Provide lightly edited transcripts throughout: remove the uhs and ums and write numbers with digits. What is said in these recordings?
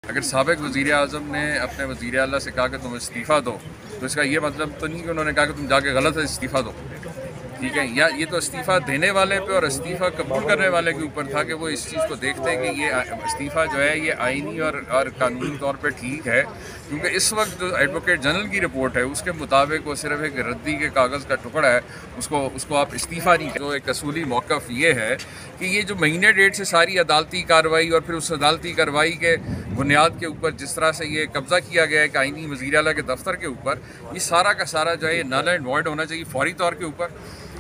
اگر سابق وزیر اعظم نے اپنے وزیر اعلیٰ سے کہا کہ تم استعفیٰ دو تو اس کا یہ مطلب تو نہیں کہ انہوں نے کہا کہ تم جا کے غلط ہے استعفیٰ دو، ٹھیک ہے؟ یا یہ تو استعفیٰ دینے والے پہ اور استعفیٰ قبول کرنے والے کے اوپر تھا کہ وہ اس چیز کو دیکھتے ہیں کہ یہ استعفیٰ جو ہے یہ آئینی اور قانونی طور پہ ٹھیک ہے، کیونکہ اس وقت جو ایڈوکیٹ جنرل کی رپورٹ ہے اس کے مطابق وہ صرف ایک ردی کے کاغذ کا ٹکڑا ہے، اس کو آپ استعفیٰ نہیں. جو ایک اصولی موقف یہ ہے کہ یہ جو مہینے ڈیٹ سے ساری عدالتی کارروائی اور پھر اس عدالتی کارروائی کے بنیاد کے اوپر جس طرح سے یہ قبضہ کیا گیا ہے کہ آئینی وزیر اعلیٰ کے دفتر کے اوپر، یہ سارا کا سارا جو ہے یہ نل اینڈ وائڈ ہونا چاہیے فوری طور کے اوپر.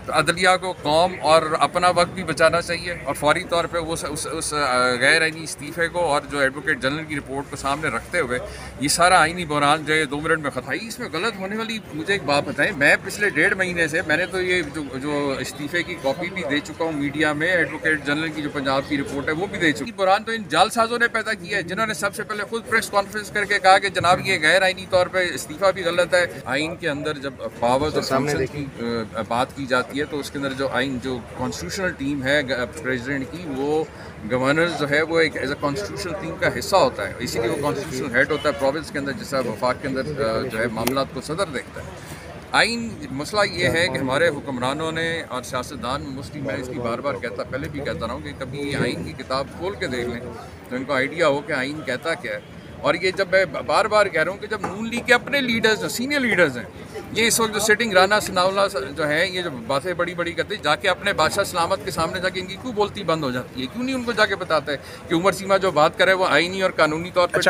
تو عدلیہ کو قوم اور اپنا وقت بھی بچانا چاہیے اور فوری طور پہ اس غیر آئینی استعفے کو اور جو ایڈوکیٹ جنرل کی رپورٹ کو سامنے رکھتے ہوئے یہ سارا آئینی بحران جو ہے 2 منٹ میں ختم. اس میں غلط ہونے والی مجھے ایک بات بتائیں، میں پچھلے 1.5 مہینے سے میں نے تو یہ جو استعفے کی کاپی بھی دے چکا ہوں میڈیا میں، ایڈوکیٹ جنرل کی جو پنجاب کی رپورٹ ہے وہ بھی دے چکی. بحران تو ان جعل سازوں نے پیدا کیا ہے جنہوں نے سب سے پہلے خود پریس کانفرنس کر کے کہا کہ جناب یہ غیر آئینی طور پہ استعفیٰ بھی غلط ہے. آئین کے اندر جب پاورز اور فنکشن کی بات کی جاتی ہے تو اس کے اندر جو آئین جو کانسٹیٹیوشنل ٹیم ہے پریزیڈنٹ کی، وہ گورنر جو ہے وہ ایک ایز اے کانسٹیٹیوشنل ٹیم کا حصہ ہوتا ہے، اسی لیے وہ کانسٹیٹیوشنل ہیڈ ہوتا ہے پروونس کے اندر، جیسا وفاق کے اندر جو ہے معاملات کو صدر دیکھتا ہے. آئین مسئلہ یہ ہے کہ ہمارے حکمرانوں نے اور سیاستدان مسٹی، میں اس کی بار بار کہتا پہلے بھی کہتا رہا ہوں کہ کبھی آئین کی کتاب کھول کے دیکھ لیں تو ان کو آئیڈیا ہو کہ آئین کہتا کیا ہے. اور یہ جب میں بار بار کہہ رہا ہوں کہ جب نون لیگ کے اپنے لیڈرز ہیں، سینئر لیڈرز ہیں، یہ اس وقت جو سٹنگ رانا ثناءاللہ جو ہے یہ جو باتیں بڑی بڑی کرتے جا کے اپنے بادشاہ سلامت کے سامنے جا کے ان کی کیوں بولتی بند ہو جاتی ہے؟ کیوں نہیں ان کو جا کے بتاتا ہے کہ عمر سیما جو بات کرے وہ آئینی اور قانونی طور پر